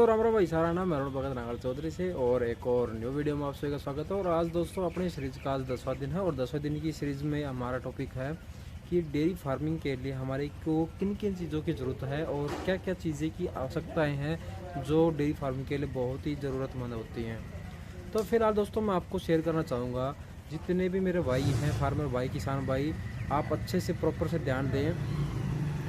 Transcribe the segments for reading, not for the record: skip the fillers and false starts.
Hello Ram Ram भाई सारा नाम मैं अरुण भगत नागल चौधरी से और एक और न्यू वीडियो में आप सभी का स्वागत है। और आज दोस्तों अपनी सीरीज का आज 10वां दिन है और 10वें दिन की सीरीज़ में हमारा टॉपिक है कि डेयरी फार्मिंग के लिए हमारे को किन किन चीज़ों की ज़रूरत है और क्या क्या चीज़ें की आवश्यकताएँ हैं जो डेयरी फार्मिंग के लिए बहुत ही ज़रूरतमंद होती हैं। तो फिलहाल दोस्तों मैं आपको शेयर करना चाहूँगा, जितने भी मेरे भाई हैं फार्मर भाई, किसान भाई, आप अच्छे से प्रॉपर से ध्यान दें।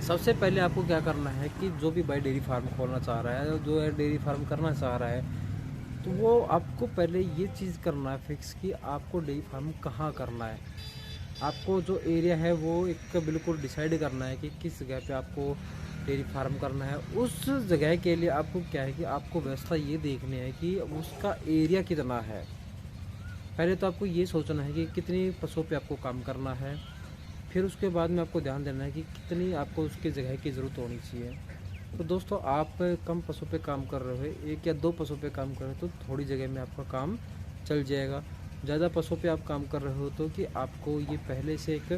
सबसे पहले आपको क्या करना है कि जो भी भाई डेयरी फार्म खोलना चाह रहा है, जो है डेयरी फार्म करना चाह रहा है, तो वो आपको पहले ये चीज़ करना है फिक्स कि आपको डेयरी फार्म कहाँ करना है। आपको जो एरिया है वो एक बिल्कुल डिसाइड करना है कि किस जगह पे आपको डेयरी फार्म करना है। उस जगह के लिए आपको क्या है कि आपको व्यवस्था ये देखनी है कि उसका एरिया कितना है। पहले तो आपको ये सोचना है कि कितनी पशुओं पे आपको काम करना है, फिर उसके बाद में आपको ध्यान देना है कि कितनी आपको उसकी जगह की ज़रूरत होनी चाहिए। तो दोस्तों आप कम पशु पे काम कर रहे हो, 1 या 2 पशु पे काम कर रहे हो तो थोड़ी जगह में आपका काम चल जाएगा। ज़्यादा पशु पे आप काम कर रहे हो तो कि आपको ये पहले से एक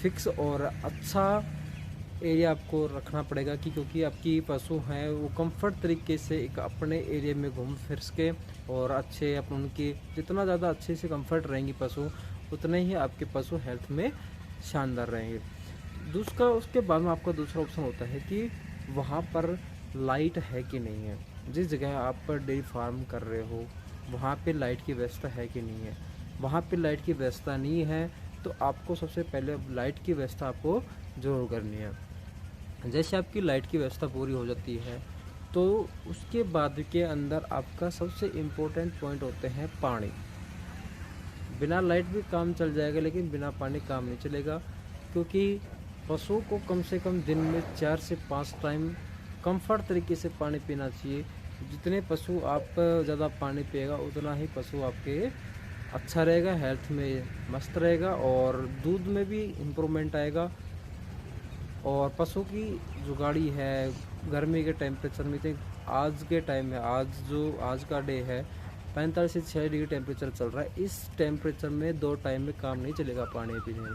फ़िक्स और अच्छा एरिया आपको रखना पड़ेगा कि क्योंकि आपकी पशु हैं वो कंफर्ट तरीके से एक अपने एरिया में घूम फिर के और अच्छे अपन उनकी जितना ज़्यादा अच्छे से कंफर्ट रहेंगी पशु, उतने ही आपके पशु हेल्थ में शानदार रहेंगे। दूसरा उसके बाद में आपका दूसरा ऑप्शन होता है कि वहाँ पर लाइट है कि नहीं है। जिस जगह आप पर डेयरी फार्म कर रहे हो वहाँ पे लाइट की व्यवस्था है कि नहीं है। वहाँ पे लाइट की व्यवस्था नहीं है तो आपको सबसे पहले लाइट की व्यवस्था आपको ज़रूर करनी है। जैसे आपकी लाइट की व्यवस्था पूरी हो जाती है तो उसके बाद के अंदर आपका सबसे इम्पोर्टेंट पॉइंट होते हैं पानी। बिना लाइट भी काम चल जाएगा लेकिन बिना पानी काम नहीं चलेगा, क्योंकि पशुओं को कम से कम दिन में 4 से 5 टाइम कंफर्ट तरीके से पानी पीना चाहिए। जितने पशु आप ज़्यादा पानी पिएगा उतना ही पशु आपके अच्छा रहेगा, हेल्थ में मस्त रहेगा और दूध में भी इम्प्रूवमेंट आएगा। और पशु की जो गाड़ी है गर्मी के टेम्परेचर में, आज के टाइम में आज का डे है 45 से 6 डिग्री टेम्परेचर चल रहा है। इस टेम्परेचर में 2 टाइम में काम नहीं चलेगा पानी पीने में,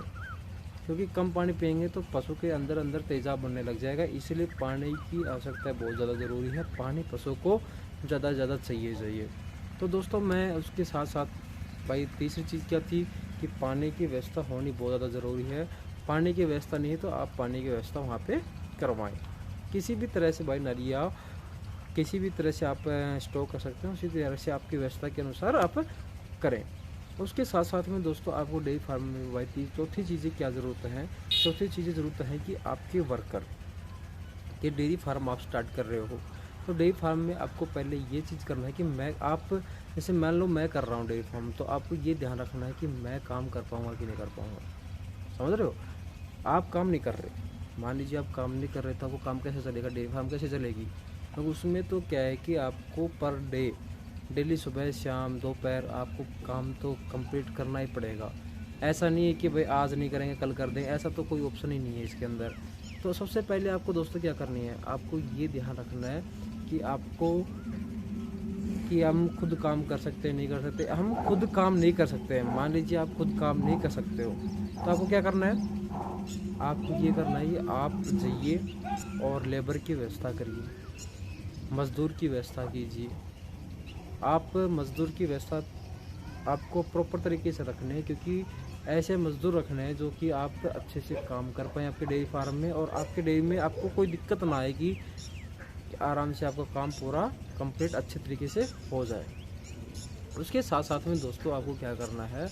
क्योंकि कम पानी पियेंगे तो पशु के अंदर अंदर तेजाब बनने लग जाएगा। इसीलिए पानी की आवश्यकता बहुत ज़्यादा ज़रूरी है। पानी पशु को ज़्यादा से ज़्यादा चाहिए। तो दोस्तों मैं उसके साथ साथ भाई तीसरी चीज़ क्या थी कि पानी की व्यवस्था होनी बहुत ज़्यादा ज़रूरी है। पानी की व्यवस्था नहीं है तो आप पानी की व्यवस्था वहाँ पर करवाएँ किसी भी तरह से भाई, नलिया किसी भी तरह से आप स्टॉक कर सकते हैं, उसी तरह से आपकी व्यवस्था के अनुसार आप करें। उसके साथ साथ में दोस्तों आपको डेयरी फार्म में भाई चौथी चीज़ें क्या ज़रूरत है। चौथी चीज़ें ज़रूरत है कि आपके वर्कर के डेयरी फार्म आप स्टार्ट कर रहे हो तो डेयरी फार्म में आपको पहले ये चीज़ करना है कि आप जैसे मान लो मैं कर रहा हूँ डेयरी फार्म, तो आपको ये ध्यान रखना है कि मैं काम कर पाऊँगा कि नहीं कर पाऊँगा। समझ रहे हो, आप काम नहीं कर रहे, मान लीजिए आप काम नहीं कर रहे तो आपको काम कैसे चलेगा, डेयरी फार्म कैसे चलेगी। तो उसमें तो क्या है कि आपको पर डे डेली सुबह शाम दोपहर आपको काम तो कंप्लीट करना ही पड़ेगा। ऐसा नहीं है कि भाई आज नहीं करेंगे कल कर दें, ऐसा तो कोई ऑप्शन ही नहीं है इसके अंदर। तो सबसे पहले आपको दोस्तों क्या करनी है, आपको ये ध्यान रखना है कि आपको कि हम खुद काम कर सकते हैं नहीं कर सकते। हम खुद काम नहीं कर सकते हैं, मान लीजिए आप खुद काम नहीं कर सकते हो तो आपको क्या करना है, आपको ये करना है कि आप जाइए और लेबर की व्यवस्था करिए, मज़दूर की व्यवस्था कीजिए। आप मज़दूर की व्यवस्था आपको प्रॉपर तरीके से रखने हैं, क्योंकि ऐसे मज़दूर रखने हैं जो कि आप अच्छे से काम कर पाएँ आपके डेयरी फार्म में और आपके डेयरी में आपको कोई दिक्कत ना आएगी, कि आराम से आपका काम पूरा कंप्लीट अच्छे तरीके से हो जाए। उसके साथ साथ में दोस्तों आपको क्या करना है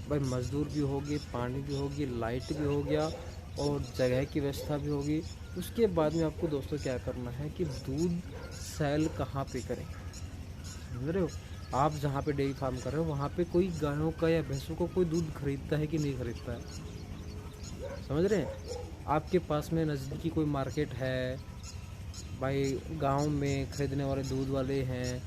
भाई, मज़दूर भी होगी, पानी भी होगी, लाइट भी हो गया और जगह की व्यवस्था भी होगी। उसके बाद में आपको दोस्तों क्या करना है कि दूध सेल कहाँ पे करें। समझ रहे हो, आप जहाँ पे डेयरी फार्म कर रहे हो वहाँ पे कोई गायों का या भैंसों को कोई दूध खरीदता है कि नहीं खरीदता है। समझ रहे हैं, आपके पास में नज़दीकी कोई मार्केट है भाई, गांव में खरीदने वाले दूध वाले हैं,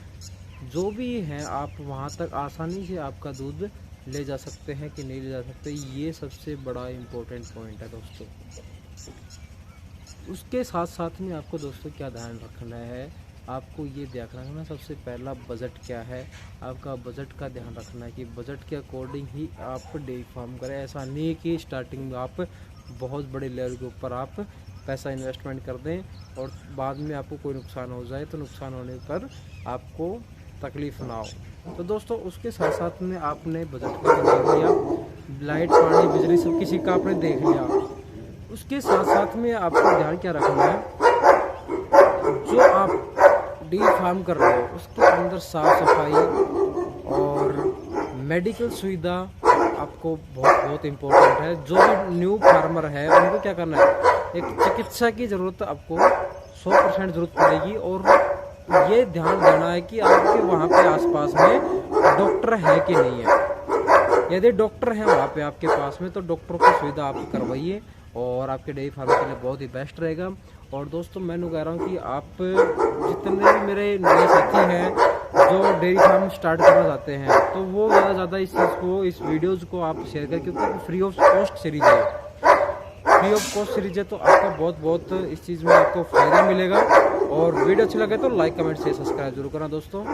जो भी हैं आप वहाँ तक आसानी से आपका दूध ले जा सकते हैं कि नहीं ले जा सकते। ये सबसे बड़ा इम्पोर्टेंट पॉइंट है दोस्तों। उसके साथ साथ में आपको दोस्तों क्या ध्यान रखना है, आपको ये ध्यान रखना सबसे पहला बजट क्या है। आपका बजट का ध्यान रखना है कि बजट के अकॉर्डिंग ही आप डेयरी फार्म करें। ऐसा नहीं है कि स्टार्टिंग में आप बहुत बड़े लेवल के ऊपर आप पैसा इन्वेस्टमेंट कर दें और बाद में आपको कोई नुकसान हो जाए तो नुकसान होने पर आपको तकलीफ़ ना हो। तो दोस्तों उसके साथ साथ में आपने बजट का देख लिया, लाइट पानी बिजली सब किसी का आपने देख लिया। उसके साथ साथ में आपको ध्यान क्या रखना है, जो आप डेयरी फार्म कर रहे हो उसके अंदर साफ सफाई और मेडिकल सुविधा आपको बहुत इम्पोर्टेंट है। जो भी न्यू फार्मर है उनको क्या करना है, एक चिकित्सा की ज़रूरत आपको 100% ज़रूरत पड़ेगी और ये ध्यान देना है कि आपके वहाँ पे आसपास में डॉक्टर है कि नहीं है। यदि डॉक्टर है वहाँ पे आपके पास में तो डॉक्टरों की सुविधा आप करवाइए और आपके डेयरी फार्म के लिए बहुत ही बेस्ट रहेगा। और दोस्तों मैं कह रहा हूँ कि आप जितने भी मेरे नए साथी हैं जो डेयरी फार्म स्टार्ट करना चाहते हैं तो वो ज़्यादा इस चीज़ को, इस वीडियोज़ को आप शेयर करें, क्योंकि फ्री ऑफ कॉस्ट सीरीज है, फ्री ऑफ कॉस्ट सीरीज है। तो आपका बहुत इस चीज़ में आपको फ़ायदा मिलेगा। और वीडियो अच्छी लगे तो लाइक कमेंट शेयर सब्सक्राइब जरूर करना दोस्तों।